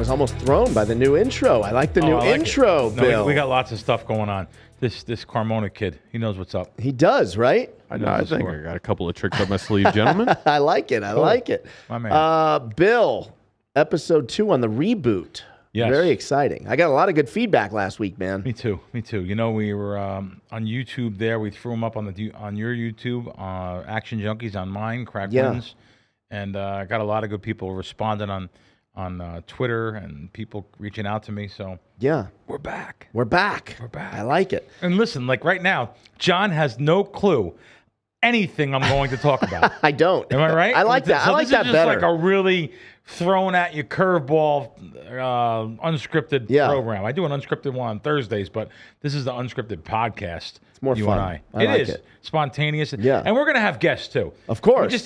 was almost thrown by the new intro. I like the new intro, Bill. No, we got lots of stuff going on. This Carmona kid, he knows what's up. He does, right? I think I got a couple of tricks up my sleeve, gentlemen. I like it. I like it. My man. Bill, episode 2 on the reboot. Yes. Very exciting. I got a lot of good feedback last week, man. Me too. You know, we were on YouTube there. We threw them up on your YouTube, Action Junkies on mine, Krack wins. And I got a lot of good people responding on Twitter and people reaching out to me. So yeah, we're back. We're back. I like it. And listen, like right now, John has no clue anything I'm going to talk about. I don't. Am I right? I like that. So I like that better. This is just like a really thrown at you curveball, unscripted program. I do an unscripted one on Thursdays, but this is the unscripted podcast. It's more you fun. And I. It is spontaneous. Yeah, and we're gonna have guests too. Of course. We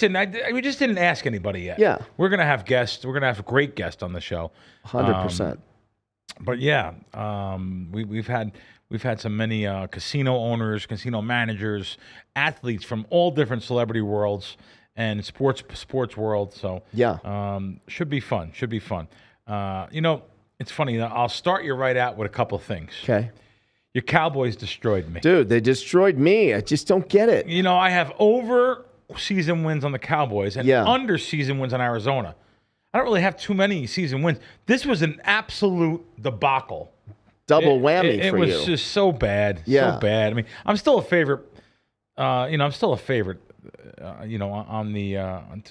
just didn't ask anybody yet. Yeah, we're gonna have guests. We're gonna have great guests on the show. 100%. But yeah, we've had many casino owners, casino managers, athletes from all different celebrity worlds and sports world. So yeah, should be fun. You know, it's funny. I'll start you right out with a couple of things. Okay. Your Cowboys destroyed me. Dude, they destroyed me. I just don't get it. You know, I have over season wins on the Cowboys and under season wins on Arizona. I don't really have too many season wins. This was an absolute debacle. Double whammy for you. It was just so bad. Yeah. So bad. I mean, I'm still a favorite. I'm still a favorite, on the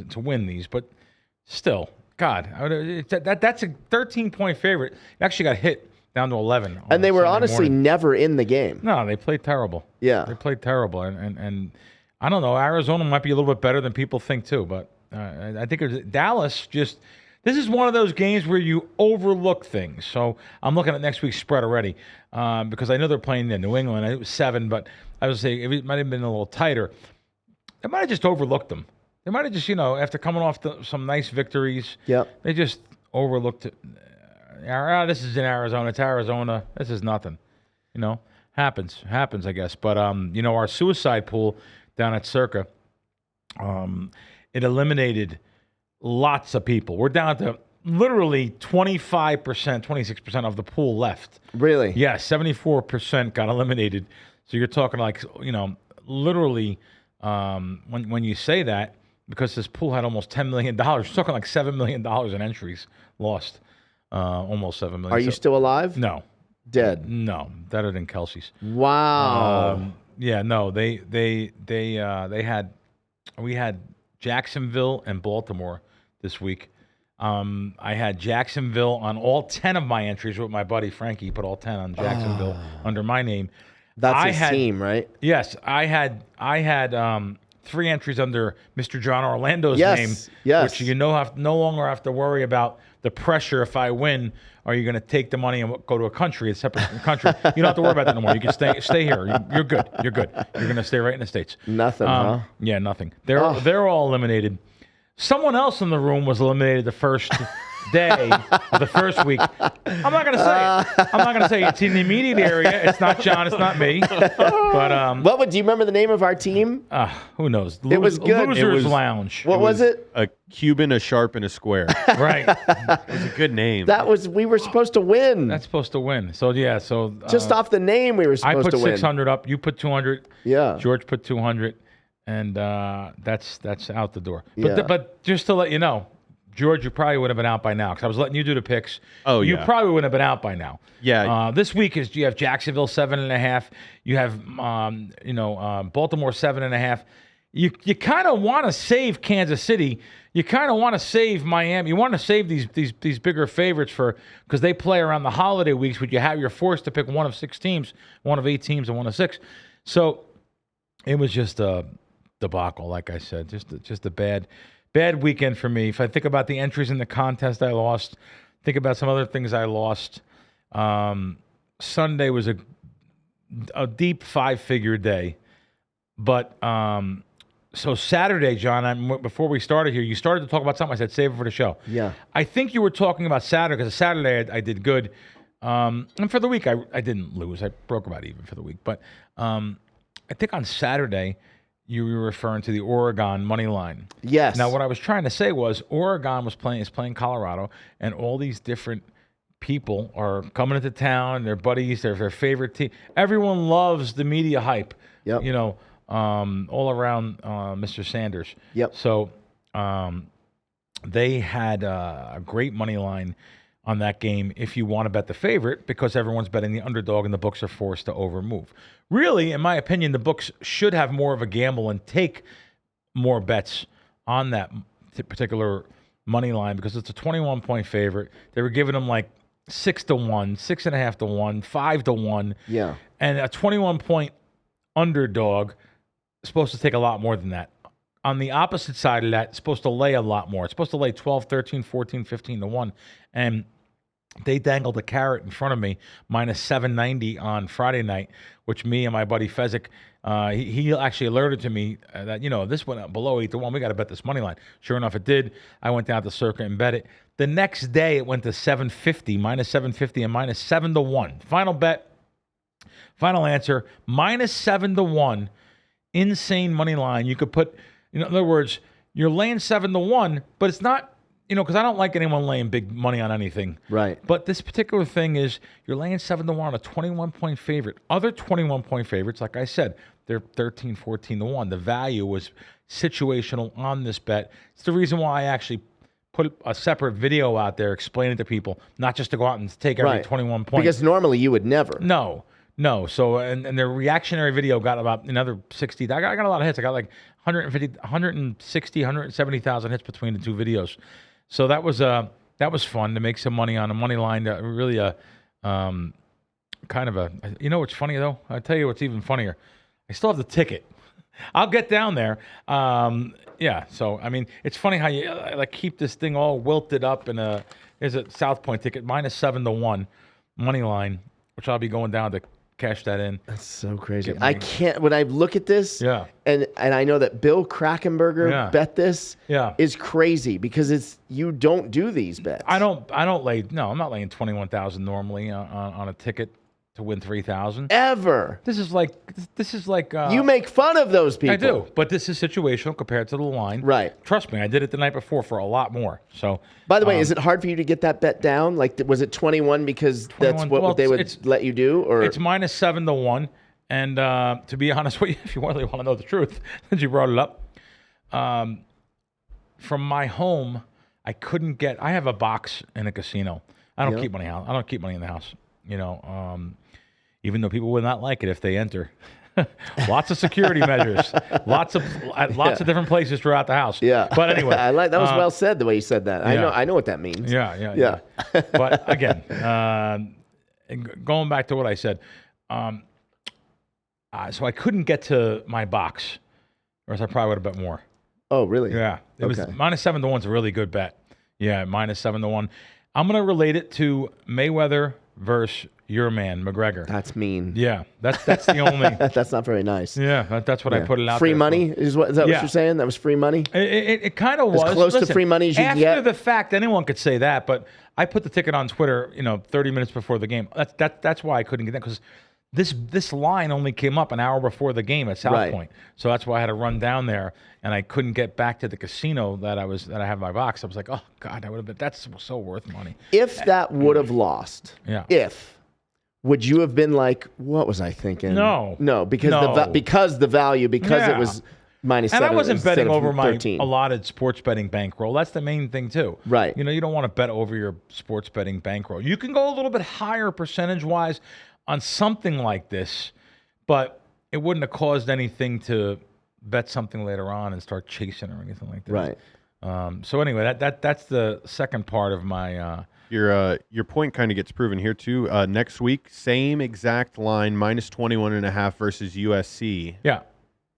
to win these, but still, God, that's a 13-point favorite. It actually got hit down to 11. And they were honestly never in the game. No, they played terrible. Yeah. They played terrible. And I don't know, Arizona might be a little bit better than people think too, but I think it was Dallas just – this is one of those games where you overlook things. So I'm looking at next week's spread already because I know they're playing in New England. It was 7, but I would say it might have been a little tighter. They might have just overlooked them. They might have just, after coming off some nice victories, they just overlooked it. This is in Arizona. It's Arizona. This is nothing. Happens, I guess. But, our suicide pool down at Circa, it eliminated lots of people. We're down to literally 25%, 26% of the pool left. Really? Yeah, 74% got eliminated. So you're talking like, literally, when you say that, because this pool had almost $10 million, you're talking like $7 million in entries lost. Almost $7 million. Are you still alive? No. Dead? No, better than Kelsey's. Wow. Yeah, no, we had Jacksonville and Baltimore this week. I had Jacksonville on all 10 of my entries with my buddy Frankie. He put all 10 on Jacksonville under my name. That's his team, right? Yes, I had 3 entries under Mr. John Orlando's name. Yes. Which no longer have to worry about the pressure. If I win, are you going to take the money and go to a separate country? You don't have to worry about that no more. You can stay here. You're good. You're going to stay right in the States. Nothing, huh? Yeah, nothing. They're all eliminated. Someone else in the room was eliminated the first day of the first week. I'm not going to say it. I'm not going to say it. It's in the immediate area. It's not John. It's not me. But do you remember the name of our team? Who knows? It was good. Losers Lounge. What was it? A Cuban, a sharp, and a square. Right. It was a good name. We were supposed to win. That's supposed to win. So yeah. So just off the name, we were supposed to win. I put 600 up. You put 200. Yeah. George put 200. And that's out the door. But just to let you know, George, you probably would have been out by now because I was letting you do the picks. Oh, yeah. You probably would have been out by now. Yeah. This week you have Jacksonville 7.5. You have Baltimore 7.5. You kind of want to save Kansas City. You kind of want to save Miami. You want to save these bigger favorites because they play around the holiday weeks, but you're forced to pick one of 6 teams, one of 8 teams, and one of 6. So it was just a debacle, like I said, just a bad weekend for me. If I think about the entries in the contest I lost, think about some other things I lost. Sunday was a deep 5-figure day, but so Saturday, John, before we started here, you started to talk about something. I said save it for the show. Yeah, I think you were talking about Saturday because Saturday I did good, and for the week I didn't lose. I broke about even for the week, but I think on Saturday you were referring to the Oregon money line. Yes. Now, what I was trying to say was Oregon is playing Colorado, and all these different people are coming into town, their buddies, their favorite team. Everyone loves the media hype. Yep. You know, all around Mr. Sanders. Yep. So they had a great money line on that game if you want to bet the favorite, because everyone's betting the underdog and the books are forced to overmove. Really, in my opinion, the books should have more of a gamble and take more bets on that particular money line, because it's a 21-point favorite. They were giving them like 6 to 1, 6.5 to 1, 5 to 1. Yeah. And a 21-point underdog is supposed to take a lot more than that. On the opposite side of that, it's supposed to lay a lot more. It's supposed to lay 12, 13, 14, 15 to 1. And they dangled a carrot in front of me, minus 790 on Friday night, which me and my buddy Fezzik, he actually alerted to me that, you know, this went up below 8 to 1. We got to bet this money line. Sure enough, it did. I went down to Circa and bet it. The next day, it went to 750, minus 750 and minus 7 to 1. Final bet, final answer, minus 7 to 1. Insane money line. You could put, in other words, you're laying 7 to 1, but it's not, you know, because I don't like anyone laying big money on anything. Right. But this particular thing is you're laying 7 to 1 on a 21-point favorite. Other 21-point favorites, like I said, they're 13, 14 to 1. The value was situational on this bet. It's the reason why I actually put a separate video out there explaining to people, not just to go out and take every 21 points. Because normally you would never. No. So, and their reactionary video got about another 60. I got a lot of hits. I got like 150, 160, 170,000 hits between the two videos. So that was fun to make some money on a money line. Really kind of a, you know what's funny though? I'll tell you what's even funnier. I still have the ticket. I'll get down there. Yeah. So I mean, it's funny how you like keep this thing all wilted up in there's a South Point ticket, minus 7 to 1 money line, which I'll be going down to cash that in. That's so crazy. I can't, when I look at this, and I know that Bill Krackomberger bet this, is crazy, because you don't do these bets. I'm not laying 21,000 normally on a ticket to win 3,000 ever. This is like you make fun of those people. I do, but this is situational compared to the line. Right. Trust me, I did it the night before for a lot more. So, by the way, is it hard for you to get that bet down? Like, was it 21 because 21, that's what they would let you do, or it's minus 7 to 1? And to be honest with you, if you really want to know the truth, since you brought it up, from my home, I couldn't get. I have a box in a casino. I don't keep money out. I don't keep money in the house. You know, even though people would not like it if they enter. Lots of security measures, lots of different places throughout the house. Yeah, but anyway, I like that was well said the way you said that. I know what that means. Yeah. But again, going back to what I said, so I couldn't get to my box, or else I probably would have bet more. Oh, really? Yeah, it was minus 7 to 1 is a really good bet. Yeah, minus 7 to 1. I'm gonna relate it to Mayweather versus your man McGregor. That's mean. Yeah, that's the only. That's not very nice. Yeah, that's what I put it out. Free there money is that what you're saying? That was free money. It kind of was as close to free money as you can get. After the fact, anyone could say that, but I put the ticket on Twitter, 30 minutes before the game. That's why I couldn't get that, because this line only came up an hour before the game at South Point, so that's why I had to run down there, and I couldn't get back to the casino that I have my box. I was like, oh God, that's so worth money. If that would have lost, would you have been like, what was I thinking? No, because the value, it was minus 7. And I wasn't betting over 13. my allotted sports betting bankroll. That's the main thing too. Right. You don't want to bet over your sports betting bankroll. You can go a little bit higher percentage wise on something like this, but it wouldn't have caused anything to bet something later on and start chasing or anything like that. Right. So anyway, that's the second part of my. Your point kind of gets proven here too. Next week, same exact line, minus 21.5 versus USC. Yeah.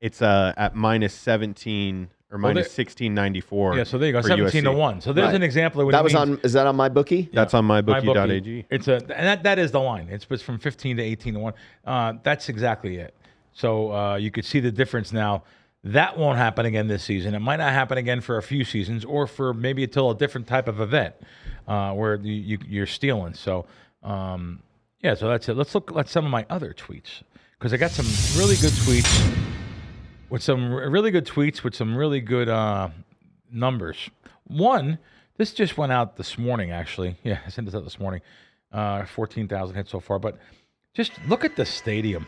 It's at minus 17 or minus 1694. Yeah, so there you go, 17 to 1. So there's an example of what that was on. Is that on MyBookie? That's on MyBookie.ag. And that is the line. It's from 15 to 18 to 1. That's exactly it. So you could see the difference now. That won't happen again this season. It might not happen again for a few seasons, or for maybe until a different type of event where you're stealing. So so that's it. Let's look at some of my other tweets, because I got some really good tweets. With some really good numbers. One, this just went out this morning, actually. Yeah, I sent this out this morning. 14,000 hits so far. But just look at the stadium.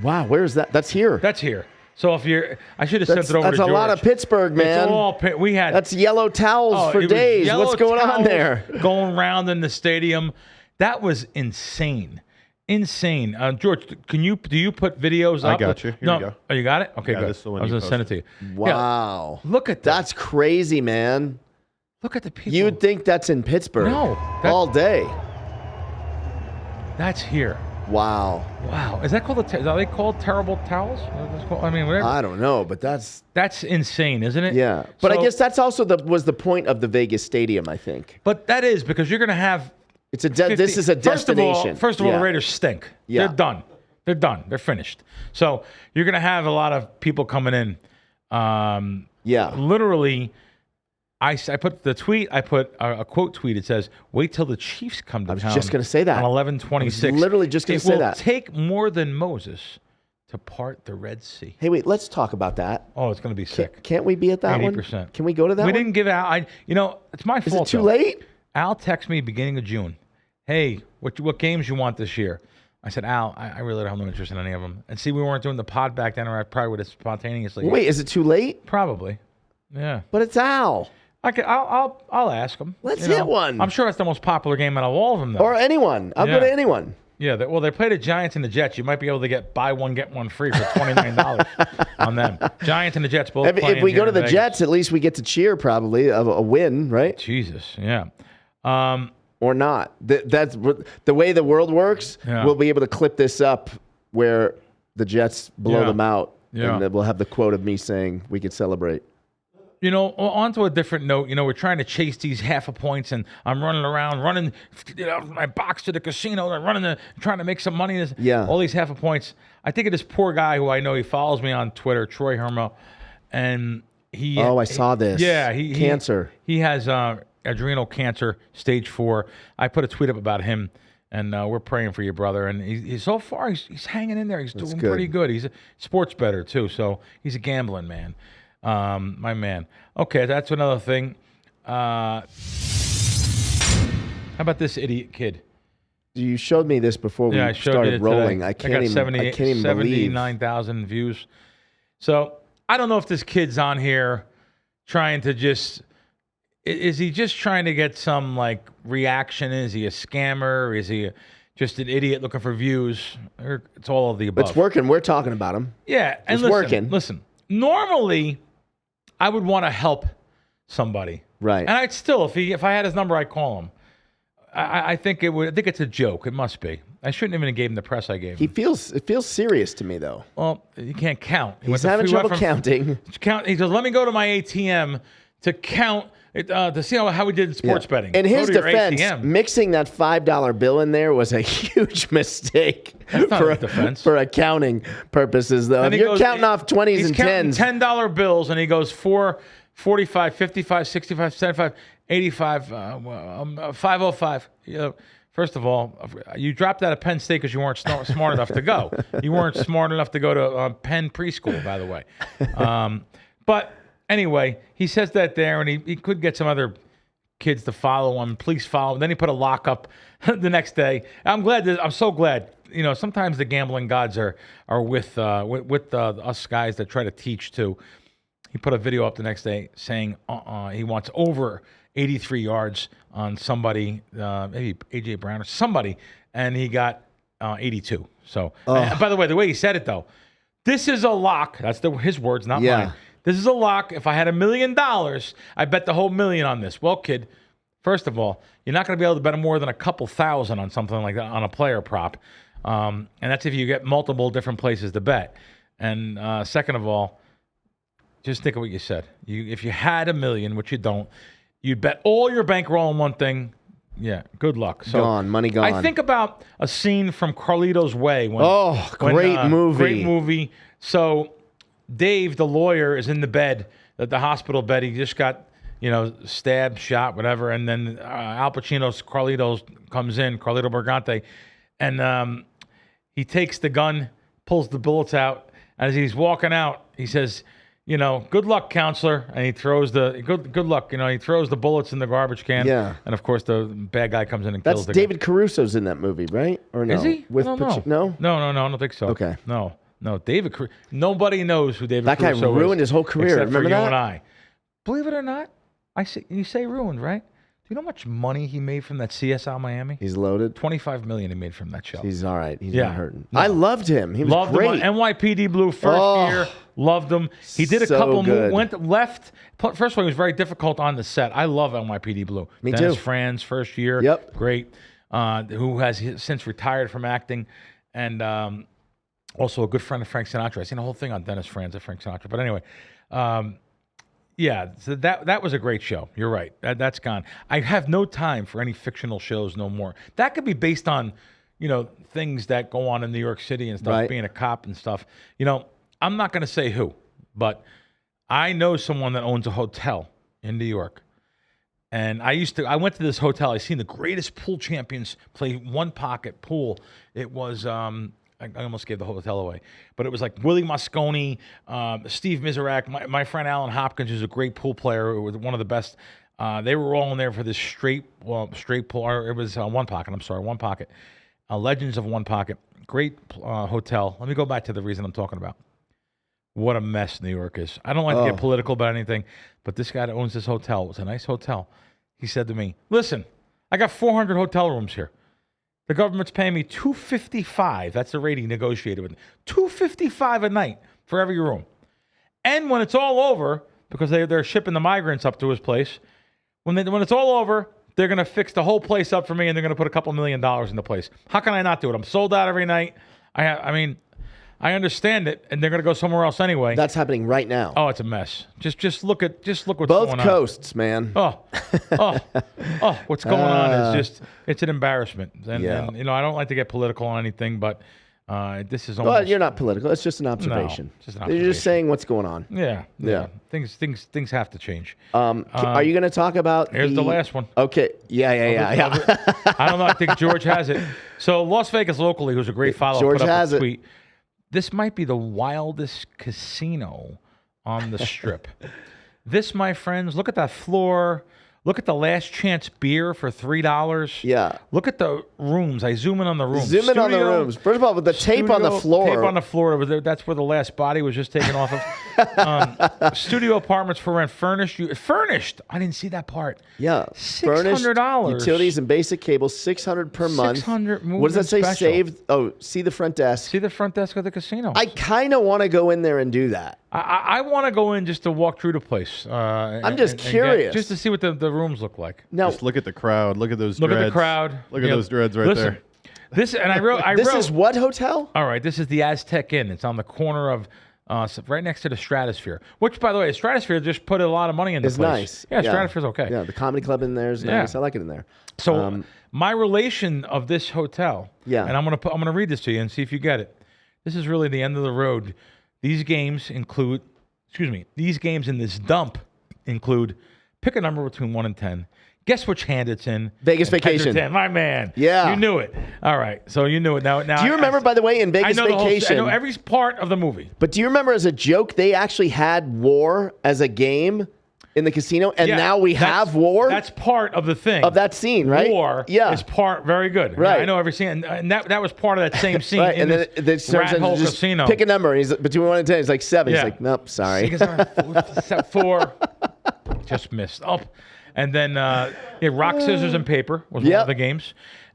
Wow, where is that? That's here. That's here. So if you're, I should have sent it over to George. That's a lot of Pittsburgh, man. It's all we had. That's yellow towels for days. What's going on there? Going around in the stadium, that was insane. Insane. George, do you put videos up? I got you. Here you go. Oh, you got it? Okay, good. This is the one I was going to send it to you. Wow. Yeah. Look at that. That's crazy, man. Look at the people. You'd think that's in Pittsburgh. No. All day. That's here. Wow. Wow. Is that called are they called terrible towels? I mean, whatever. I don't know, but that's insane, isn't it? Yeah. But I guess that's also was the point of the Vegas Stadium, I think. But that is because you're going to have this is a destination. First of all, the Raiders stink. Yeah. They're done. They're done. They're finished. So you're going to have a lot of people coming in. Literally, I put the tweet. I put a quote tweet. It says, "Wait till the Chiefs come to town." I was just going to say that on 11/26. Literally just going to say that. It will take more than Moses to part the Red Sea. Hey, wait. Let's talk about that. Oh, it's going to be sick. Can't we be at that 80%. one? Can we go to that? We one? didn't give out. It's my fault. Is it too late? Al texted me beginning of June. Hey, what games you want this year? I said, Al, I really don't have no interest in any of them. And see, we weren't doing the pod back then, or I probably would have spontaneously. Wait, is it too late? Probably. Yeah. But it's Al. I'll ask him. Let's hit one. I'm sure that's the most popular game out of all of them, though. Or anyone. I'll go to anyone. Yeah. They play the Giants and the Jets. You might be able to buy one get one free for $29 on them. Giants and the Jets both. If we go to the Jets, at least we get to cheer probably a win, right? Jesus. Yeah. Or not. That's the way the world works. Yeah. We'll be able to clip this up where the Jets blow them out, and then we'll have the quote of me saying we could celebrate. On to a different note, we're trying to chase these half a points, and I'm running my box to the casino, and trying to make some money. All these half a points. I think of this poor guy who I know, he follows me on Twitter, Troy Hermo, and he. Oh, I saw this. Yeah, cancer. He has adrenal cancer, stage 4. I put a tweet up about him, and we're praying for you, brother. And he's so far, he's hanging in there. He's doing pretty good. He's a sports bettor too, so he's a gambling man. My man. Okay, that's another thing. How about this idiot kid? You showed me this before we started rolling. I can't even believe 79,000 views. So I don't know if this kid's on here trying to just. Is he just trying to get some reaction? Is he a scammer? Or is he just an idiot looking for views? Or it's all of the above. It's working. We're talking about him. Yeah, and it's working. Listen. Normally, I would want to help somebody, right? And I'd still, if I had his number, I'd call him. I think it's a joke. It must be. I shouldn't even have gave him the press I gave him. It feels serious to me though. Well, you can't count. He's having trouble counting. He goes, let me go to my ATM to count. To see how we did in sports betting. In his defense, mixing that $5 bill in there was a huge mistake for accounting purposes, though. If you're counting off 20s and 10s. $10 bills, and he goes 4, 45, 55, 65, 75, 85, 505. First of all, you dropped out of Penn State because you weren't smart enough to go. You weren't smart enough to go to Penn preschool, by the way. But anyway, he says that there, and he could get some other kids to follow him. Please follow him. Then he put a lockup the next day. I'm so glad. Sometimes the gambling gods are with us guys that try to teach too. He put a video up the next day saying he wants over 83 yards on somebody, maybe A.J. Brown or somebody, and he got 82. So, by the way he said it though, this is a lock. That's his words, not mine. This is a lock. If I had $1 million, I bet the whole million on this. Well, kid, first of all, you're not going to be able to bet more than a couple thousand on something like that on a player prop. And that's if you get multiple different places to bet. And second of all, just think of what you said. If you had $1 million, which you don't, you'd bet all your bankroll on one thing. Yeah, good luck. So, money gone. I think about a scene from Carlito's Way. Great movie. Great movie. So Dave, the lawyer, is in the bed, at the hospital bed. He just got, stabbed, shot, whatever. And then Al Pacino's Carlito comes in, Carlito Bergante, and he takes the gun, pulls the bullets out. As he's walking out, he says, good luck, counselor. And he throws good luck. He throws the bullets in the garbage can. Yeah. And of course, the bad guy comes in and kills the David Caruso's in that movie, right? Or no? Is he? With I don't No? No, I don't think so. Okay. No, David Caruso. Nobody knows who David That guy Caruso is. ruined his whole career. Except Remember for you that? and I. Believe it or not, you say ruined, right? Do you know how much money he made from that CSI Miami? He's loaded. $25 million he made from that show. He's all right. He's not hurting. No. I loved him. He was Loved great. him on NYPD Blue first year. Loved him. He did a So couple good. moves, left. First of all, he was very difficult on the set. I love NYPD Blue. Me Dennis too. Franz, first year. Yep. Great. Who has since retired from acting. And also a good friend of Frank Sinatra. I've seen a whole thing on Dennis Franz and Frank Sinatra. But anyway, so that was a great show. You're right. That's gone. I have no time for any fictional shows no more. That could be based on, things that go on in New York City and stuff, Right. being a cop and stuff. I'm not going to say who, but I know someone that owns a hotel in New York. And I went to this hotel. I seen the greatest pool champions play one pocket pool. It was, I almost gave the hotel away, but it was like Willie Mosconi, Steve Miserak, my friend Alan Hopkins, who's a great pool player, who was one of the best. They were all in there for this straight pool. Or it was one pocket. I'm sorry, one pocket. Legends of One Pocket. Great hotel. Let me go back to the reason I'm talking about. What a mess New York is. I don't like to get political about anything, but this guy that owns this hotel, it was a nice hotel. He said to me, listen, I got 400 hotel rooms here. The government's paying me $255. That's the rate he negotiated with me. $255 a night for every room. And when it's all over, because they're shipping the migrants up to his place, when it's all over, they're going to fix the whole place up for me, and they're going to put a couple $1 million in the place. How can I not do it? I'm sold out every night. I understand it, and they're going to go somewhere else anyway. That's happening right now. Oh, it's a mess. Just look what's Both going on. coasts, man. What's going on is it's an embarrassment. And I don't like to get political on anything, but this is almost. Well, you're not political. It's just an observation. No, just an observation. You're just saying what's going on. Yeah. Things have to change. Are you going to talk about? Here's the last one. Okay. Yeah. I don't know. I think George has it. So Las Vegas locally, who's a great follow, George put up has a it. tweet. This might be the wildest casino on the strip. This, my friends, look at that floor. Look at the Last Chance beer for $3. Yeah. Look at the rooms. I zoom in on the rooms. Zoom in on the rooms. First of all, with the tape on the floor. Tape on the floor. That's where the last body was just taken off of. Studio apartments for rent. Furnished. I didn't see that part. Yeah. $600. Utilities and basic cable, $600 per month. $600. What does that say? Special. Saved. Oh, see the front desk. See the front desk of the casino. I kind of want to go in there and do that. I want to go in just to walk through the place. I'm just curious. Just to see what the rooms look like. Now, Just look at the crowd. Look at those Look dreads. at the crowd. Look at those dreads right there. This and I wrote. this is what hotel? All right, this is the Aztec Inn. It's on the corner of, right next to the Stratosphere. Which, by the way, the Stratosphere just put a lot of money into It's place. nice. Yeah, Stratosphere's okay. Yeah, the comedy club in there is nice. I like it in there. So my relation of this hotel. Yeah. And I'm gonna read this to you and see if you get it. This is really the end of the road. These games in this dump include pick a number between 1 and 10. Guess which hand it's in. Vegas And heads or Vacation. 10. My man. Yeah. You knew it. All right. So you knew it. Now Do you remember, by the way, in Vegas I know Vacation? I know every part of the movie. But do you remember as a joke, they actually had war as a game in the casino, and now we have war? That's part of the thing. Of that scene, right? War is part, very good. Right. I know every scene. And that was part of that same scene Right, in and then this it turns rat into hole just casino. pick a number. And he's between 1 and 10. He's like 7. Yeah. He's like, nope, sorry. 4. Just missed. And then rock, scissors, and paper was one of the games.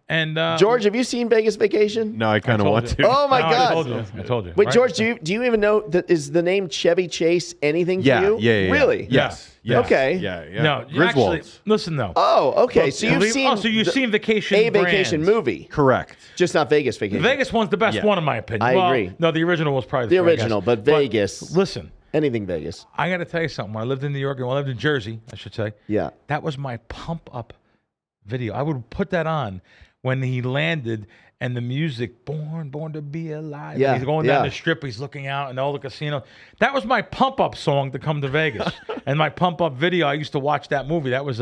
And George, have you seen Vegas Vacation? No, I kind of want to. Oh my God! I told you. Wait, right? George, do you even know that is the name Chevy Chase anything to you? Yeah. Really? Yes. Okay. Yeah. No, actually, Griswolds. listen though. Oh, okay. So you've seen. So you've seen Vacation. a Vacation brands. movie, Correct. just not Vegas Vacation. The Vegas one's the best one in my opinion. I agree. No, the original was probably The three, I original, guess. but Vegas. Listen, Anything Vegas. I got to tell you something. When I lived in New York, and when I lived in Jersey, I should say. Yeah. That was my pump up video. I would put that on when he landed and the music, born to be alive. Yeah, And he's going down the strip. He's looking out and all the casino. That was my pump up song to come to Vegas. And my pump up video, I used to watch that movie. That was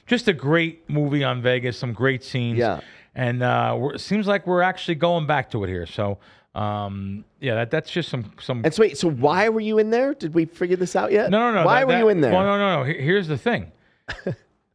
just a great movie on Vegas. Some great scenes. Yeah. And it seems like we're actually going back to it here. So That's just some. And so why were you in there? Did we figure this out yet? No. Why were you in there? Well, no. Here's the thing.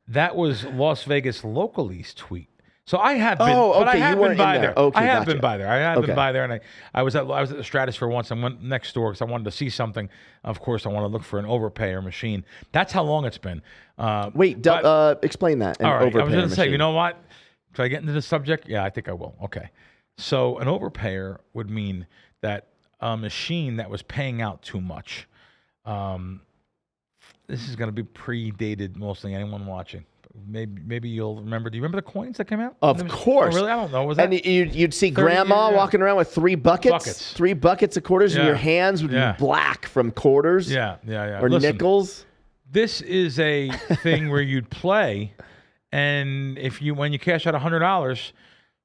That was Las Vegas localese tweet. So I have been, but I have been by there. Okay, I have gotcha. been by there. I have been by there, and I was at the Stratosphere once. I went next door because I wanted to see something. Of course, I want to look for an overpayer machine. That's how long it's been. Explain that. All right, I was going to say, machine. you know what? Should I get into the subject? Yeah, I think I will. Okay. So an overpayer would mean that a machine that was paying out too much. This is going to be predated mostly anyone watching. Maybe you'll remember. Do you remember the coins that came out? Of course. Oh, really? I don't know. Was that? And you'd see grandma walking around with 3 buckets. 3 buckets of quarters, and your hands would be black from quarters. Yeah. Or nickels. This is a thing where you'd play, and when you cash out $100,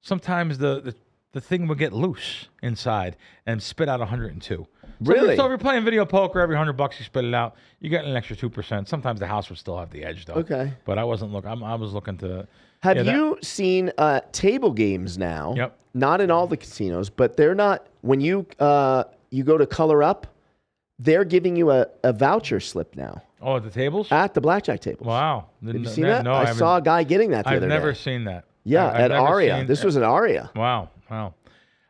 sometimes the thing would get loose inside and spit out 102. Really? So if you're playing video poker, every $100 you spit it out, you get an extra 2%. Sometimes the house would still have the edge, though. Okay. But I wasn't looking. I was looking to. Have you seen table games now? Yep. Not in all the casinos, but they're not. When you go to Color Up, they're giving you a voucher slip now. Oh, at the tables? At the blackjack tables. Wow. Have you seen that? No, I saw a guy getting that the other day. I've never seen that. Yeah, at Aria. This was at Aria. Wow.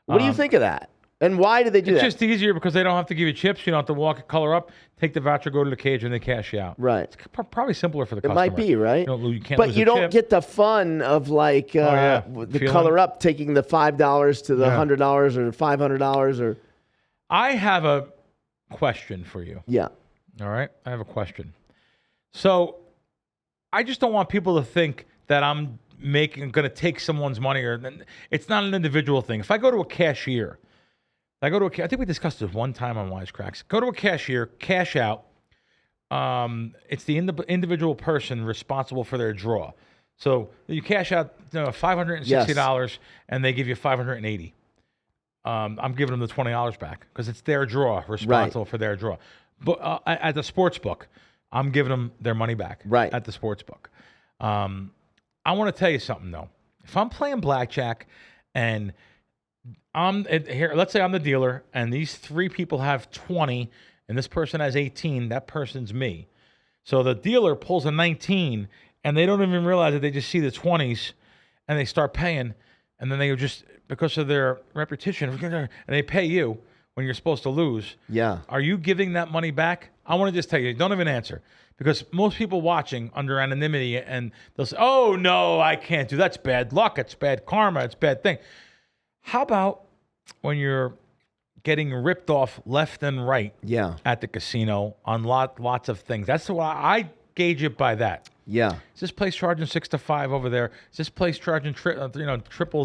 What do you think of that? And why did they do that? It's just easier because they don't have to give you chips. You don't have to walk a Color Up, take the voucher, go to the cage, and they cash you out. Right. It's probably simpler for the customer. It might be, right? You can't but lose you a don't chip. get the fun of like the Color Up taking the $5 to the $100 or $500 or. I have a question for you. Yeah. All right. I have a question. So I just don't want people to think that I'm going to take someone's money, or it's not an individual thing. If I go to a cashier, I think we discussed this one time on Kracks. Go to a cashier, cash out. It's the individual person responsible for their draw. So you cash out $560, and they give you $580. I'm giving them the $20 back because it's their draw, responsible for their draw. But at the Sportsbook, I'm giving them their money back. Right. At the Sportsbook. I want to tell you something though. If I'm playing blackjack and let's say I'm the dealer, and these 3 people have 20, and this person has 18. That person's me. So the dealer pulls a 19, and they don't even realize that they just see the 20s, and they start paying, and then they just, because of their repetition, and they pay you when you're supposed to lose. Yeah. Are you giving that money back? I want to just tell you, don't even answer. Because most people watching under anonymity, and they'll say, oh, no, I can't do that. That's bad luck. It's bad karma. It's bad thing. How about when you're getting ripped off left and right at the casino on lots of things? That's why I gauge it by that. Yeah. Is this place charging 6 to 5 over there? Is this place charging 000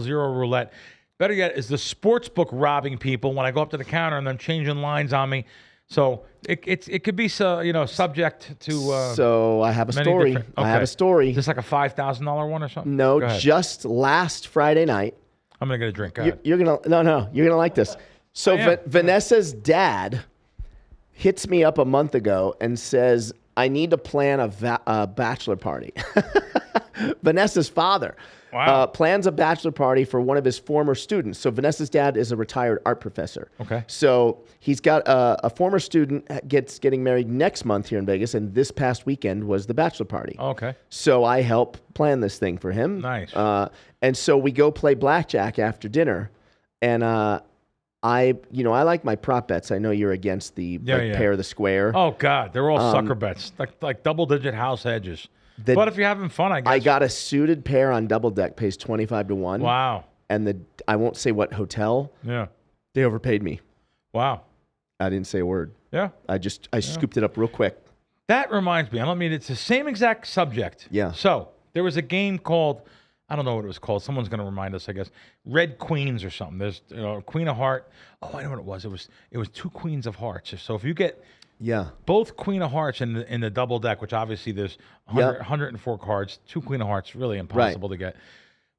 roulette? Better yet, is the Sportsbook robbing people when I go up to the counter and then changing lines on me? So it could be subject to. So I have a story. Okay. I have a story. Is this like a $5,000 one or something? No, just last Friday night. I'm gonna get a drink. Go ahead. You're gonna like this. So Vanessa's dad hits me up a month ago and says, I need to plan a bachelor party. Vanessa's father plans a bachelor party for one of his former students. So Vanessa's dad is a retired art professor. Okay. So he's got a former student getting married next month here in Vegas, and this past weekend was the bachelor party. Okay. So I help plan this thing for him. Nice. And so we go play blackjack after dinner, and I like my prop bets. I know you're against the pair of the square. Oh God, they're all sucker bets, like double-digit house hedges. But if you're having fun, I guess. I got a suited pair on double deck, pays 25 to 1. Wow. And I won't say what hotel. Yeah. They overpaid me. Wow. I didn't say a word. Yeah. I scooped it up real quick. That reminds me. It's the same exact subject. Yeah. So there was a game called, I don't know what it was called. Someone's going to remind us, I guess. Red Queens or something. There's Queen of Heart. Oh, I know what it was. It was 2 Queens of Hearts. So if you get both Queen of Hearts in the double deck, which obviously there's 104 cards, 2 Queen of Hearts, really impossible to get.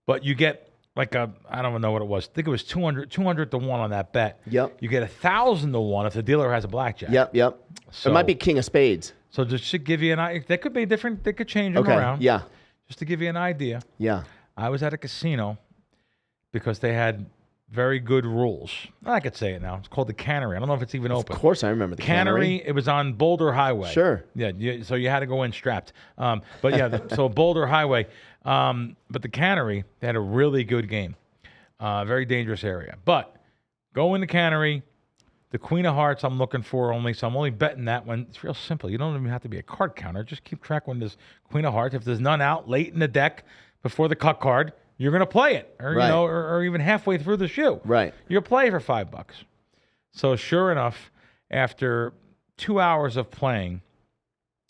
But you get like I don't even know what it was. I think it was 200 to 1 on that bet. Yep. You get 1,000 to 1 if the dealer has a blackjack. Yep. So, it might be King of Spades. So just to give you an idea, they could be different. They could change them around. Yeah. Just to give you an idea. Yeah. I was at a casino because they had very good rules. I could say it now. It's called the Cannery. I don't know if it's even open. Of course, I remember the Cannery. It was on Boulder Highway. Sure. Yeah. So you had to go in strapped. But yeah, so Boulder Highway. But the Cannery, they had a really good game. Very dangerous area. But go in the Cannery. The Queen of Hearts I'm looking for only, so I'm only betting that one. It's real simple. You don't even have to be a card counter. Just keep track when there's Queen of Hearts. If there's none out late in the deck before the cut card, you're going to play it, or right. or even halfway through the shoe. Right. You'll play for $5. So sure enough, after 2 hours of playing,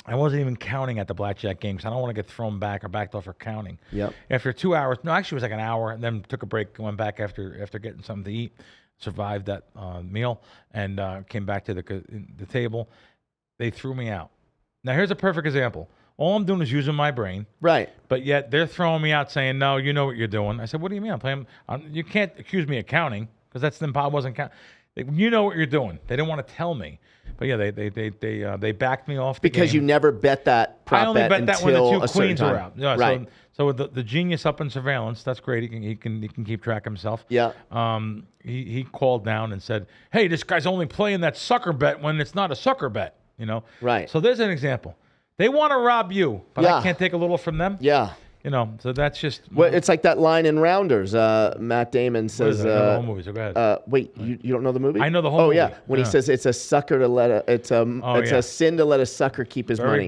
I wasn't even counting at the blackjack game because I don't want to get thrown back or backed off for counting. Yep. After 2 hours, no, actually it was like an hour, and then took a break, went back after getting something to eat. Survived that meal and came back to the table. They threw me out. Now, here's a perfect example. All I'm doing is using my brain. Right. But yet they're throwing me out saying, no, you know what you're doing. I said, what do you mean? I'm playing. You can't accuse me of counting because that's the I wasn't counting. You know what you're doing. They didn't want to tell me. But yeah, they backed me off the because game. You never bet that prop I only bet that when the two queens are out. Yeah, right. So the genius up in surveillance, that's great. He can keep track of himself. Yeah. He called down and said, "Hey, this guy's only playing that sucker bet when it's not a sucker bet." You know. Right. So there's an example. They want to rob you, but I can't take a little from them. Yeah. You know. So that's just. Well, it's like that line in Rounders. Matt Damon says. I know the whole movie, so go ahead. Wait, you don't know the movie? I know the whole movie. Oh yeah, when he says it's a sucker to let a sin to let a sucker keep his money.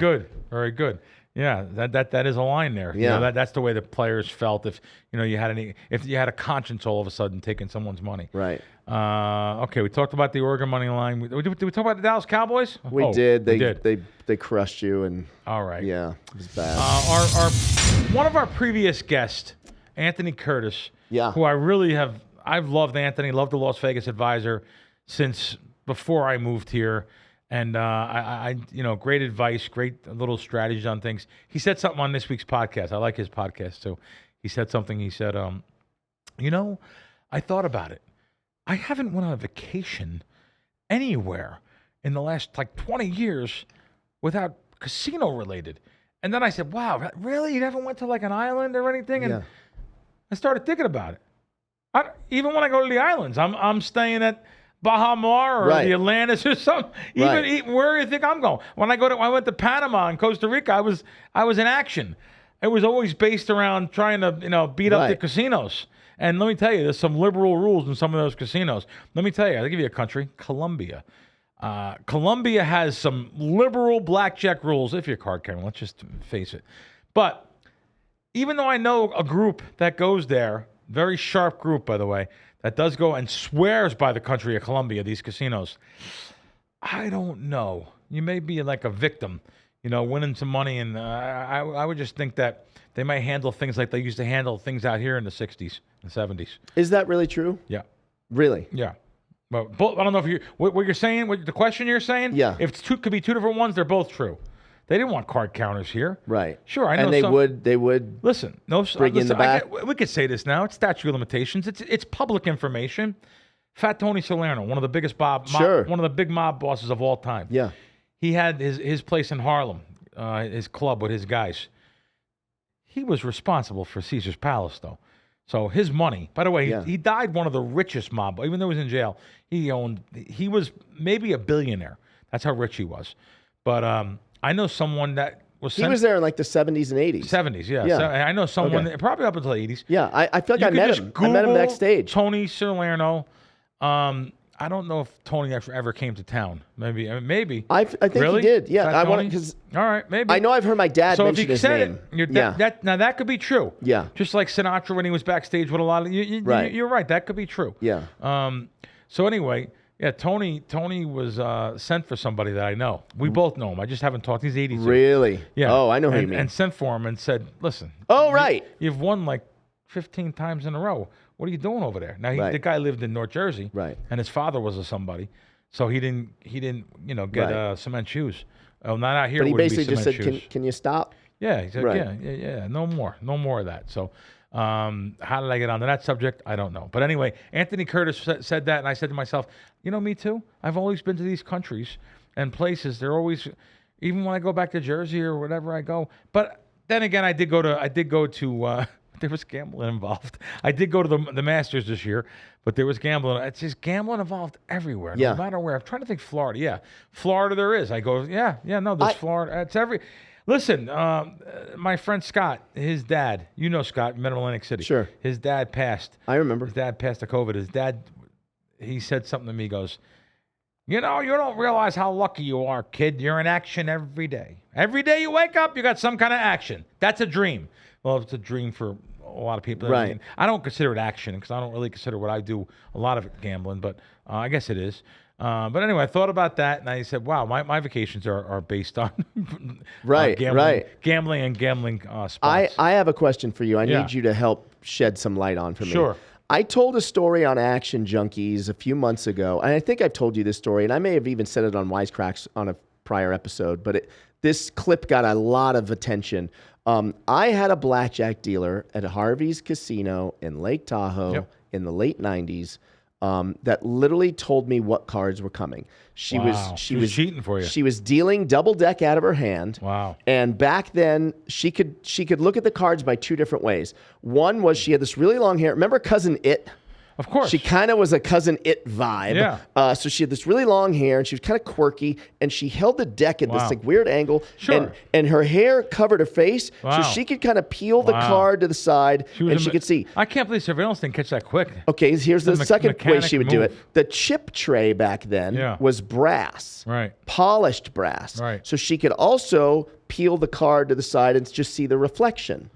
Very good. Yeah, that is a line there. Yeah, you know, that's the way the players felt if you had a conscience all of a sudden taking someone's money. Right. Okay, we talked about the Oregon money line. Did we talk about the Dallas Cowboys? We did. We did. They crushed you and. All right. Yeah, it was bad. One of our previous guests, Anthony Curtis. Yeah. Who I've loved Anthony, loved the Las Vegas Advisor since before I moved here. And I great advice, great little strategies on things. He said something on this week's podcast. I like his podcast too. He said something. He said, I thought about it. I haven't went on a vacation anywhere in the last 20 years without casino related. And then I said, wow, really? You haven't went to an island or anything? And I started thinking about it. Even when I go to the islands, I'm staying at Baha Mar or the Atlantis or something. Even where do you think I'm going? When I went to Panama and Costa Rica, I was in action. It was always based around trying to beat up the casinos. And let me tell you, there's some liberal rules in some of those casinos. Let me tell you, I'll give you a country, Colombia. Colombia has some liberal blackjack rules, if you're a card carrying, let's just face it. But even though I know a group that goes there, very sharp group, by the way, that does go and swears by the country of Colombia, these casinos, I don't know. You may be like a victim, winning some money. And I would just think that they might handle things like they used to handle things out here in the 60s and 70s. Is that really true? Yeah. Really? Yeah. Well, I don't know if what you're saying, the question you're saying, yeah. If could be two different ones, they're both true. They didn't want card counters here. Right. Sure, I know. And they would listen. in the back. We could say this now. It's statute of limitations. It's public information. Fat Tony Salerno, one of the biggest one of the big mob bosses of all time. Yeah. He had his place in Harlem, his club with his guys. He was responsible for Caesar's Palace, though. So his money. By the way, he died one of the richest mob. Even though he was in jail, he was maybe a billionaire. That's how rich he was. But I know someone that was. He was there in the 70s and 80s. 70s, yeah. So I know someone probably up until the 80s. Yeah, I feel like I met him. I met him backstage. Tony Salerno. I don't know if Tony ever came to town. Maybe. I think he did. Yeah, I want because. All right, maybe. I know I've heard my dad mention his name. Now that could be true. Yeah. Just like Sinatra when he was backstage with a lot of you're right. That could be true. Yeah. So anyway, Tony was sent for somebody that I know. We both know him. I just haven't talked. He's 82. Really? Yeah. Oh, I know who you mean. And sent for him and said, "Listen. Oh, right. You've won 15 times in a row. What are you doing over there?" Now the guy lived in North Jersey, right? And his father was a somebody, so he didn't get cement shoes. Not out here. But he basically just said, "Can you stop?" Yeah, he said, yeah, no more of that. So, how did I get onto that subject? I don't know. But anyway, Anthony Curtis said that, and I said to myself, me too. I've always been to these countries and places. They're always, even when I go back to Jersey or whatever I go. But then again, I did go to there was gambling involved. I did go to the Masters this year, but there was gambling. It's just gambling involved everywhere, no matter where. I'm trying to think Florida. Yeah, Florida there is. I go, no, there's Florida. It's every. Listen, my friend Scott, his dad, you know Scott, Middle Atlantic City. Sure. His dad passed. I remember. His dad passed to COVID. His dad, he said something to me, he goes, you know, you don't realize how lucky you are, kid. You're in action every day. Every day you wake up, you got some kind of action. That's a dream. Well, it's a dream for a lot of people. Right. I mean, I don't consider it action because I don't really consider what I do a lot of it gambling, but I guess it is. But anyway, I thought about that, and I said, wow, my vacations are based on gambling and gambling spots. I have a question for you. I need you to help shed some light on for me. Sure. I told a story on Action Junkies a few months ago, and I think I've told you this story, and I may have even said it on Wisecracks on a prior episode, but this clip got a lot of attention. I had a blackjack dealer at Harvey's Casino in Lake Tahoe in the late 90s that literally told me what cards were coming. She was cheating for you. She was dealing double deck out of her hand. Wow. And back then she could look at the cards by two different ways. One was she had this really long hair. Remember Cousin It? Of course. She kind of was a Cousin It vibe. Yeah. So she had this really long hair, and she was kind of quirky, and she held the deck at this like weird angle. Sure. And her hair covered her face, so she could kind of peel the card to the side, and she could see. I can't believe surveillance didn't catch that quick. Okay, here's the second way she would do it. The chip tray back then was brass. Right. Polished brass. Right. So she could also peel the card to the side and just see the reflection.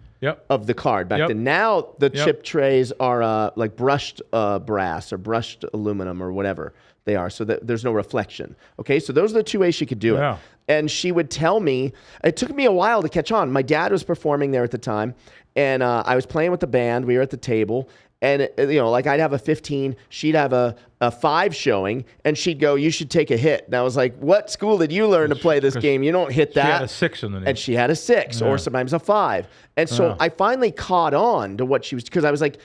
Of the card back then. Now the chip trays are like brushed brass or brushed aluminum or whatever they are, so that there's no reflection. Okay, so those are the two ways she could do it. And she would tell me, it took me a while to catch on. My dad was performing there at the time, and I was playing with the band. We were at the table. And, like I'd have a 15, she'd have a 5 showing, and she'd go, you should take a hit. And I was like, what school did you learn to play this game? You don't hit that. She had a 6 in the name. And she had a 6 or sometimes a 5. And so I finally caught on to what she was, because I was like,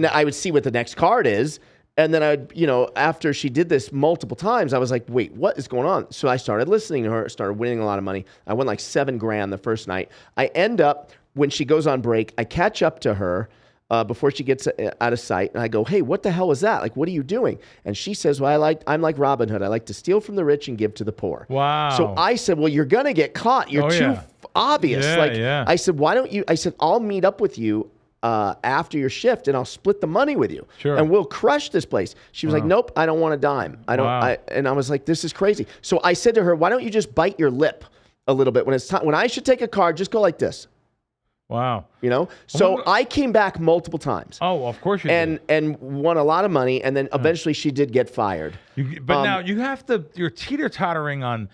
I would see what the next card is. And then after she did this multiple times, I was like, wait, what is going on? So I started listening to her, started winning a lot of money. I won like $7,000 the first night. I end up, when she goes on break, I catch up to her before she gets out of sight. And I go, hey, what the hell was that? Like, what are you doing? And she says, well, I'm like Robin Hood. I like to steal from the rich and give to the poor. Wow. So I said, well, you're going to get caught. You're too obvious. I said, why don't you? I said, I'll meet up with you after your shift, and I'll split the money with you. Sure. And we'll crush this place. She was like, nope, I don't want a dime. I don't. And I was like, this is crazy. So I said to her, why don't you just bite your lip a little bit when it's time? When I should take a card, just go like this. Wow. So I came back multiple times. Oh, of course you did. And won a lot of money, and then eventually she did get fired. But now you have to, you're teeter-tottering on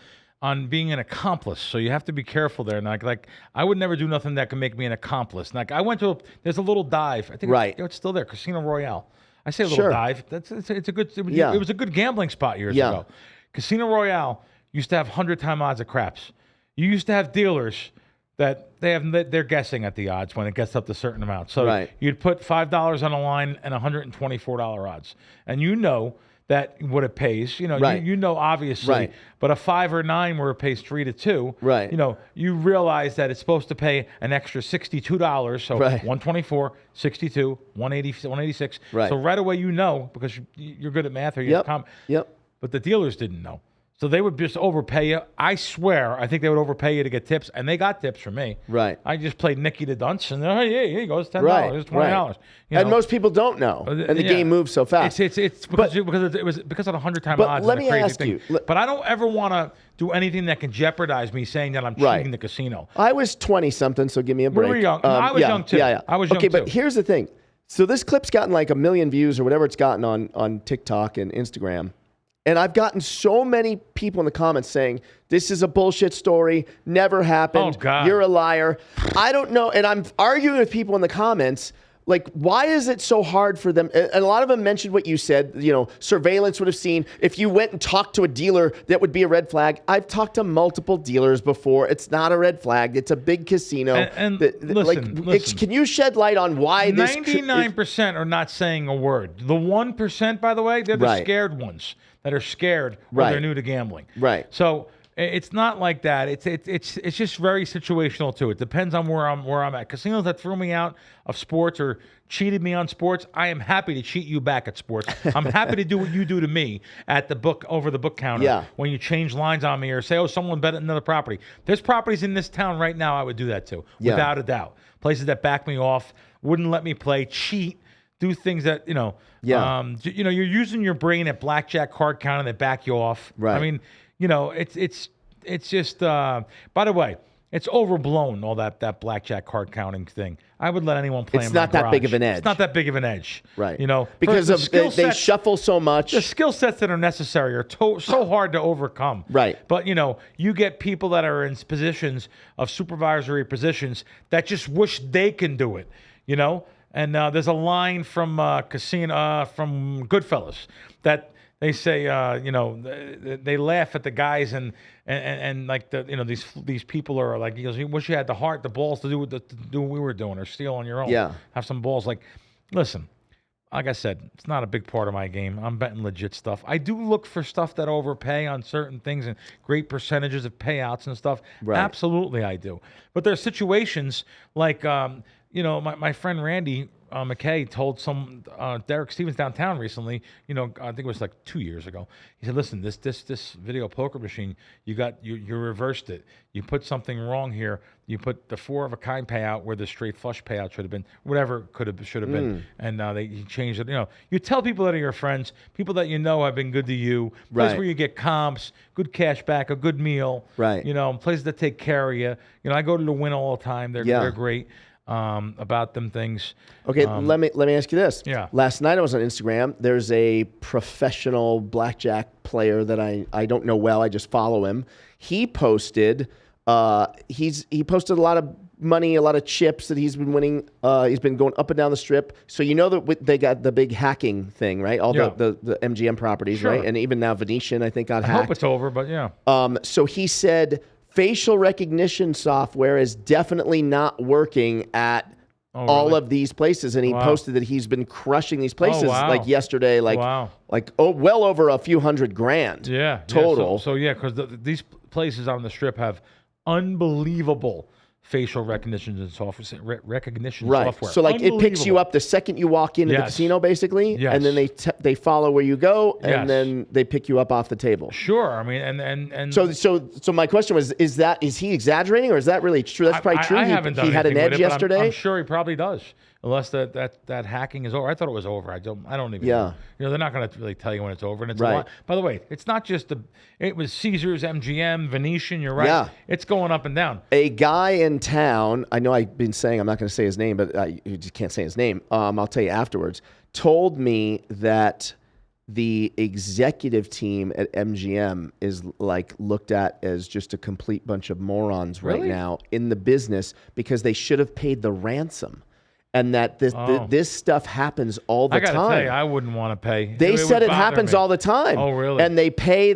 being an accomplice, so you have to be careful there. And like I would never do nothing that can make me an accomplice. Like I went to, there's a little dive. I think it's still there, Casino Royale. I say a little dive. It's a good, it was a good gambling spot years ago. Casino Royale used to have 100-time odds of craps. You used to have dealers that they're guessing at the odds when it gets up to a certain amount. So you'd put $5 on a line and $124 odds, and that what it pays. You know obviously, but a 5 or 9 where it pays 3 to 2. Right. You realize that it's supposed to pay an extra $62. So 124, 62, 180, 186. Right. So right away because you're good at math or you have but the dealers didn't know. So they would just overpay you. I swear, I think they would overpay you to get tips, and they got tips from me. Right. I just played Nicky the Dunce, and hey, here you go, it's $10, it's $20. And most people don't know, and the game moves so fast. It's because it was because of the 100-time odds. Let me ask you. But I don't ever want to do anything that can jeopardize me saying that I'm cheating the casino. I was 20-something, so give me a break. We were young. I was young too. I was young too. Okay, but here's the thing. So this clip's gotten like 1 million views or whatever it's gotten on TikTok and Instagram. And I've gotten so many people in the comments saying, this is a bullshit story, never happened, oh, God. You're a liar. I don't know. And I'm arguing with people in the comments, like, why is it so hard for them? And a lot of them mentioned what you said, surveillance would have seen. If you went and talked to a dealer, that would be a red flag. I've talked to multiple dealers before. It's not a red flag. It's a big casino. And listen. Can you shed light on why 99% are not saying a word. The 1%, by the way, they're the scared ones that are scared or they're new to gambling. Right. So It's not like that. It's just very situational too. It depends on where I'm at. Casinos that threw me out of sports or cheated me on sports, I am happy to cheat you back at sports. I'm happy to do what you do to me at the book over the book counter when you change lines on me or say, oh, someone bet another property. There's properties in this town right now I would do that to, without a doubt. Places that back me off, wouldn't let me play, cheat, do things that, you're using your brain at blackjack card counter and they back you off. Right. I mean, it's just, by the way, it's overblown, all that blackjack card counting thing. I would let anyone play in my garage. It's not that big of an edge. It's not that big of an edge. Right. Because they shuffle so much. The skill sets that are necessary are so hard to overcome. Right. But, you get people that are in positions of supervisory positions that just wish they can do it, And there's a line from from Goodfellas that they say, they laugh at the guys and like these people are like, he goes, you wish you had the heart, the balls to do what we were doing or steal on your own. Yeah. Have some balls. Like, listen, like I said, it's not a big part of my game. I'm betting legit stuff. I do look for stuff that overpay on certain things and great percentages of payouts and stuff. Right. Absolutely, I do. But there are situations like, my friend Randy McKay told Derek Stevens downtown recently, I think it was like 2 years ago. He said, listen, this video poker machine, you reversed it. You put something wrong here. You put the 4 of a kind payout where the straight flush payout should have been, whatever should have been. And he changed it. You tell people that are your friends, people that have been good to you, places where you get comps, good cash back, a good meal. Right. Places that take care of you. I go to the Win all the time. They're great. About them things. Okay, let me ask you this. Yeah. Last night I was on Instagram. There's a professional blackjack player that I don't know well. I just follow him. He posted he posted a lot of money, a lot of chips that he's been winning. He's been going up and down the strip. So that they got the big hacking thing, right? All the MGM properties, right? And even now Venetian, I think, got hacked. I hope it's over, but yeah. So he said facial recognition software is definitely not working at all of these places, and he posted that he's been crushing these places like yesterday, well over a few $100,000 total. So because these places on the strip have unbelievable facial recognition and software, software. So it picks you up the second you walk into the casino, basically, and then they follow where you go, and then they pick you up off the table. Sure, I mean, and so my question was, is he exaggerating, or is that really true? That's probably true. I haven't done he had an edge yesterday. I'm sure he probably does, unless that hacking is over. I thought it was over. I don't even know. They're not going to really tell you when it's over, and it's a lot. By the way, it's not just it was Caesars, MGM, Venetian. You're right. Yeah. It's going up and down. A guy in town, I know I've been saying I'm not going to say his name, but you just can't say his name. I'll tell you afterwards. Told me that the executive team at MGM is looked at as just a complete bunch of morons right now in the business because they should have paid the ransom. And that this stuff happens all the time. I gotta tell you, I wouldn't want to pay. They said it happens all the time. Oh, really? And they pay.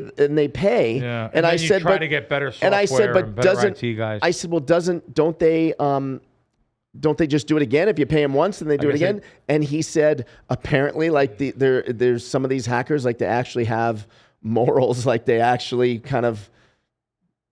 Yeah. And I said, try to get better software and I said, but doesn't IT guys. I said, well, don't they just do it again if you pay them once and they do it again? And he said, apparently, there's some of these hackers they actually have morals, they actually kind of.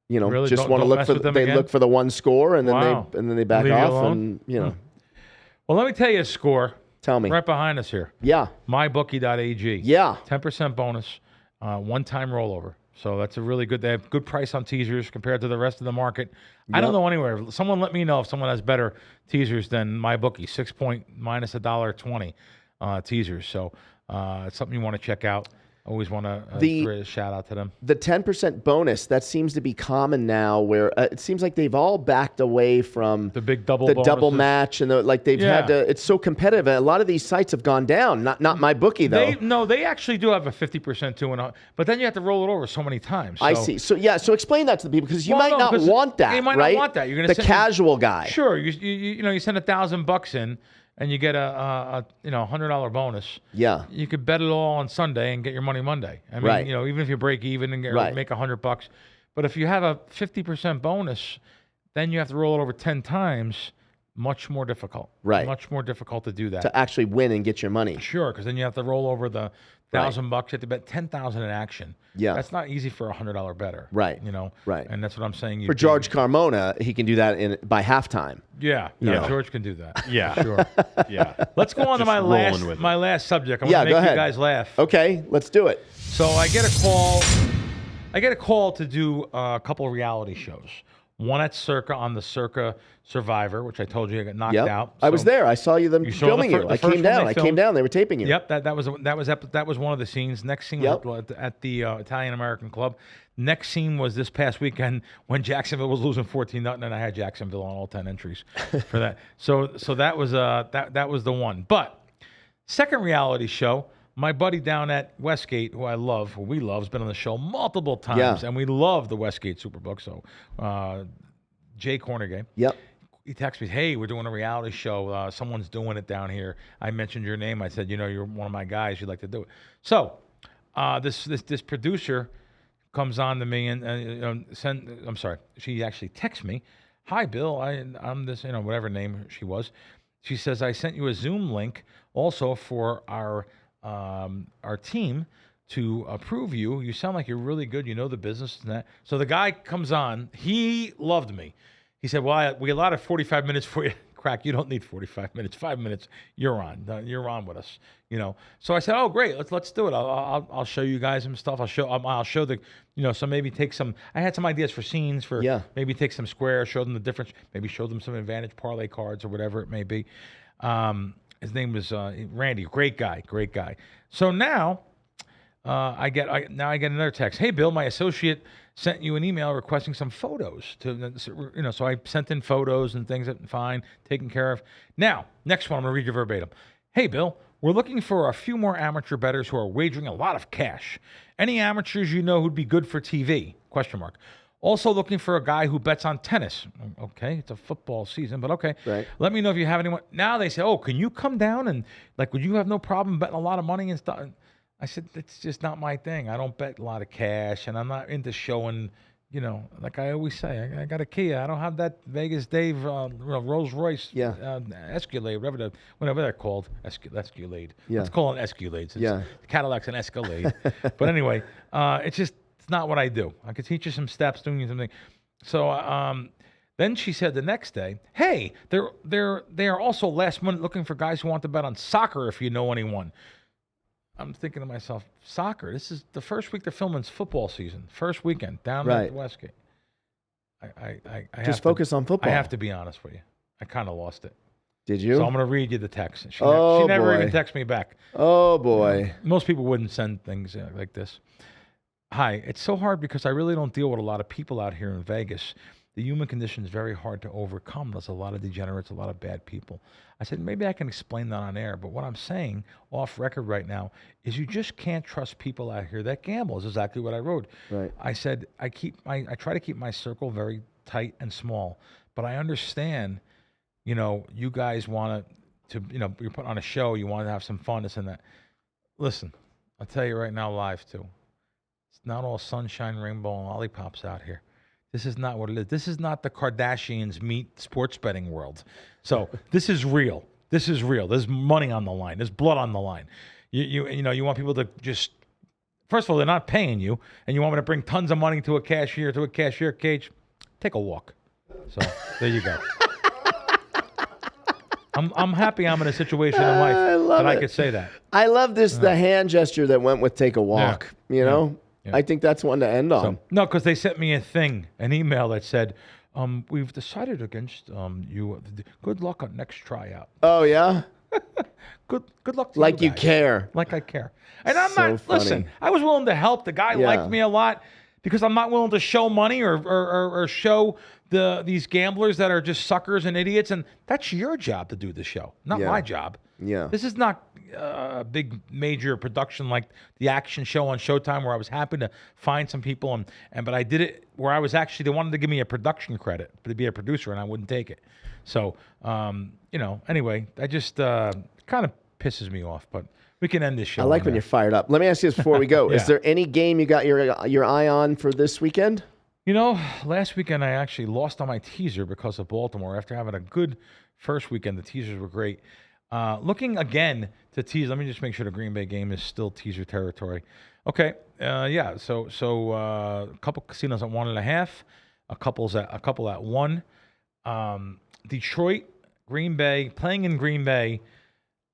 Really? Just want to look for look for the one score and then they back off and Well, let me tell you a score. Tell me. Right behind us here. Yeah. MyBookie.ag. Yeah. 10% bonus, one-time rollover. So that's a really good. They have good price on teasers compared to the rest of the market. Yep. I don't know anywhere. Someone let me know if someone has better teasers than MyBookie. 6 point minus $1.20 teasers. So it's something you want to check out. Always want to give a shout out to them. The 10% bonus, that seems to be common now where it seems like they've all backed away from the big double match and they've had to, it's so competitive. And a lot of these sites have gone down. Not MyBookie though. They actually do have a 50% too, but then you have to roll it over so many times. So. I see. So so explain that to the people because you might not want that. They might not want that. You're going to casual guy. Sure. You send $1,000 in. And you get a $100 bonus. Yeah. You could bet it all on Sunday and get your money Monday. I mean, even if you break even and make $100. But if you have a 50% bonus, then you have to roll it over 10 times. Much more difficult. Right. Much more difficult to do that. To actually win and get your money. Sure, because then you have to roll over the $1,000 bucks. You have to bet 10,000 in action. Yeah. That's not easy for a $100 better. Right. Right. And that's what I'm saying. For George Carmona, he can do that by halftime. Yeah. George can do that. Yeah. Sure. Yeah. Let's go on to my last subject. I want to make you guys laugh. Okay, let's do it. So I get a call to do a couple of reality shows. One at Circa on the Circa Survivor, which I told you I got knocked out. I was there. I saw them filming you. I came down. They were taping you. Yep, that was one of the scenes. Next scene was at the Italian American Club. Next scene was this past weekend when Jacksonville was losing 14-0, and I had Jacksonville on all 10 entries for that. So that was the one. But second reality show, my buddy down at Westgate, who we love, has been on the show multiple times, and we love the Westgate Superbook. So, Jay Cornegay. Yep. He texted me, "Hey, we're doing a reality show. Someone's doing it down here. I mentioned your name. I said, you're one of my guys. You'd like to do it." So, this producer comes on to me and she actually texts me, "Hi, Bill. I'm this, whatever name she was." She says, "I sent you a Zoom link also for our team to approve you. You sound like you're really good. You know the business and that." So the guy comes on. He loved me. He said, "Well, we allotted 45 minutes for you, Krack. You don't need 45 minutes. 5 minutes. You're on. You're on with us. So I said, "Oh, great. Let's do it. I'll show you guys some stuff. I'll show the so maybe take some. I had some ideas for scenes for maybe take some squares, show them the difference. Maybe show them some advantage parlay cards or whatever it may be." His name was Randy. Great guy. So now I get another text. "Hey, Bill, my associate sent you an email requesting some photos so I sent in photos and things that fine, taken care of. Now, next one, I'm going to read you verbatim. "Hey, Bill, we're looking for a few more amateur bettors who are wagering a lot of cash. Any amateurs you know who'd be good for TV? Question mark. Also looking for a guy who bets on tennis." Okay, it's a football season, but okay. Right. "Let me know if you have anyone." Now they say, "Oh, can you come down and would you have no problem betting a lot of money and stuff?" I said, "It's just not my thing. I don't bet a lot of cash, and I'm not into showing, like I always say, I got a Kia. I don't have that Vegas Dave Rolls Royce Escalade, whatever they're called, Escalade. Yeah. Let's call it an Escalade. Since Cadillac's an Escalade. But anyway, it's not what I do. I could teach you some steps, doing something." So then she said the next day, "Hey, they are also last minute looking for guys who want to bet on soccer if you know anyone." I'm thinking to myself, soccer? This is the first week they're filming football season. First weekend down at Westgate. I just focus on football. I have to be honest with you. I kind of lost it. Did you? So I'm going to read you the text. She never even texted me back. Oh, boy. Most people wouldn't send things like this. "Hi, it's so hard because I really don't deal with a lot of people out here in Vegas. The human condition is very hard to overcome. There's a lot of degenerates, a lot of bad people." I said, "Maybe I can explain that on air, but what I'm saying off record right now is you just can't trust people out here that gamble." Is exactly what I wrote. Right. I said, I try to keep my circle very tight and small, but I understand, you guys want to, you're putting on a show, you want to have some fun, this and that. Listen, I'll tell you right now live too. It's not all sunshine, rainbow, and lollipops out here. This is not what it is. This is not the Kardashians meet sports betting world. So this is real. There's money on the line. There's blood on the line. You want people to just, first of all, they're not paying you, and you want me to bring tons of money to a cashier cage. Take a walk. So there you go. I'm happy I'm in a situation in life that I could say that. I love this, the hand gesture that went with "take a walk." Yeah. I think that's one to end on. No, because they sent me an email that said, "We've decided against you. Good luck on next tryout." Oh, yeah? Good luck to like you you care. Like I care. And I'm So not, funny. listen, I was willing to help. The guy liked me a lot because I'm not willing to show money or show these gamblers that are just suckers and idiots. And that's your job to do the show, not my job. Yeah. This is not a big major production like the action show on Showtime where I was happy to find some people but I did it where I was actually, they wanted to give me a production credit to be a producer and I wouldn't take it. So, anyway, I just kind of pisses me off, but we can end this show. I like when you're fired up. Let me ask you this before we go. Is there any game you got your eye on for this weekend? Last weekend I actually lost on my teaser because of Baltimore. After having a good first weekend, the teasers were great. Looking again to tease. Let me just make sure the Green Bay game is still teaser territory. Okay. Yeah. So a couple casinos at 1.5, a couple at 1. Detroit, Green Bay, playing in Green Bay.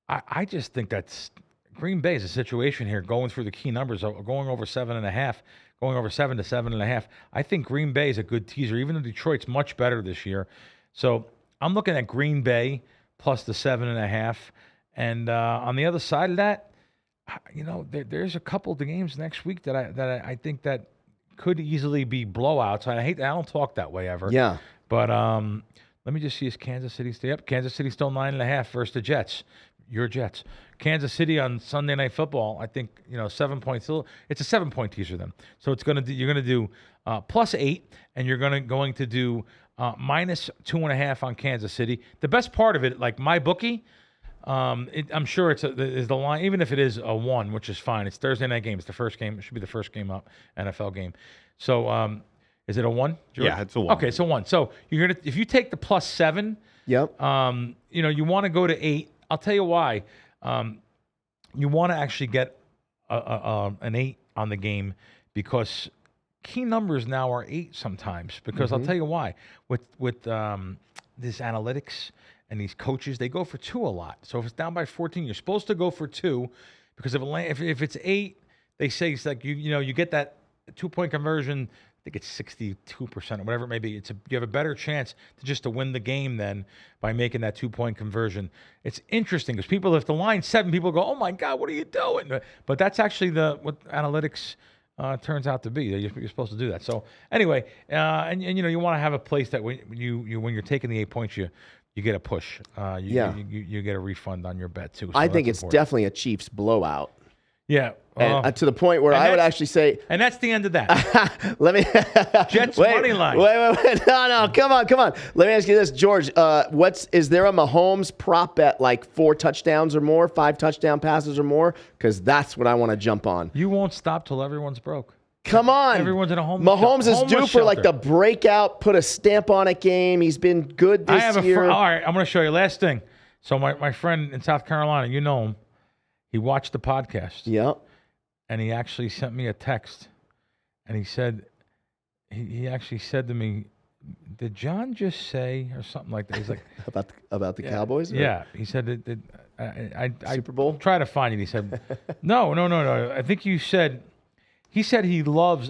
I just think that's Green Bay is a situation here going through the key numbers, going over 7.5, going over 7 to 7.5. I think Green Bay is a good teaser, even though Detroit's much better this year. So I'm looking at Green Bay plus the 7.5. And on the other side of that, there's a couple of the games next week that I think that could easily be blowouts. I don't talk that way ever. Yeah. But let me just see, is Kansas City stay up? Kansas City still 9.5 versus the Jets. Your Jets. Kansas City on Sunday Night Football, I think, 7 points. It's a 7-point teaser then. So you're going to do plus 8, and you're going to do minus 2.5 on Kansas City. The best part of it, like MyBookie, I'm sure is the line, even if it is a 1, which is fine. It's Thursday night game. It's the first game. It should be the first game up, NFL game. So is it a 1? George? Yeah, it's a 1. Okay, so 1. So if you take the plus 7, yep. You want to go to 8. I'll tell you why. You want to actually get an 8 on the game because key numbers now are 8 sometimes. Because I'll tell you why. With this analytics and these coaches, they go for 2 a lot. So if it's down by 14, you're supposed to go for 2 because if it's 8, they say it's like you get that 2-point conversion. I think it's 62% or whatever it may be. You have a better chance to win the game then by making that 2-point conversion. It's interesting because if the line's 7, people go, "Oh my God, what are you doing?" But that's actually what analytics turns out to be. You're supposed to do that. So anyway, and you want to have a place that when you're taking the 8 points, you get a push. You get a refund on your bet too. So I think it's important. definitely a Chiefs blowout. Yeah. And to the point where I would actually say... And that's the end of that. Let me... Jets money line. Wait. No. Come on. Let me ask you this, George. Is there a Mahomes prop bet like 4 touchdowns or more, 5 touchdown passes or more? Because that's what I want to jump on. You won't stop till everyone's broke. Come on. Everyone's in a Mahomes is due for like the breakout, put a stamp on it game. He's been good this year. All right, I'm going to show you. Last thing. So my friend in South Carolina, you know him. He watched the podcast. Yep. And he actually sent me a text. And he said, he actually said to me, "Did John just say," or something like that? He's like, about the Cowboys? Or? Yeah. He said, I Super Bowl? tried to find it. He said, no. I think he said he loves,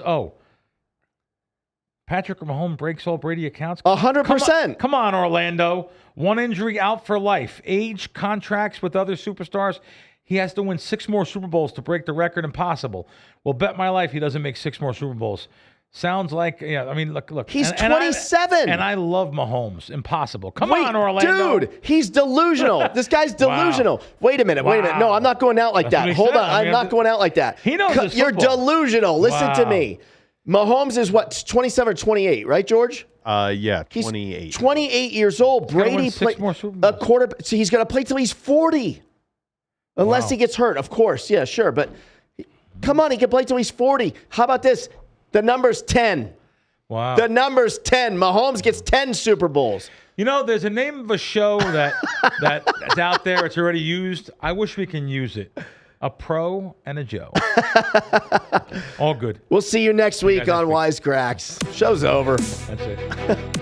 Patrick Mahomes breaks all Brady accounts. 100%. Come on, Orlando. 1 injury out for life. Age, contracts with other superstars. He has to win 6 more Super Bowls to break the record. Impossible. Well, bet my life he doesn't make 6 more Super Bowls. Sounds like, look. He's 27. And I love Mahomes. Impossible. Come on, Orlando. Dude, he's delusional. This guy's delusional. Wow. Wait a minute. No, I'm not going out like that. Hold on. I'm not going out like that. He knows his You're football. delusional. Listen to me. Mahomes is what, 27 or 28, right, George? Yeah, 28. He's 28 years old. Brady played a quarter. So he's going to play till he's 40. Unless he gets hurt, of course. Yeah, sure. But come on, he can play till he's 40. How about this? The number's 10. Wow. The number's 10. Mahomes gets 10 Super Bowls. There's a name of a show that's out there. It's already used. I wish we can use it. A Pro and a Joe. All good. We'll see you next week on Wisecracks. Show's over. That's it.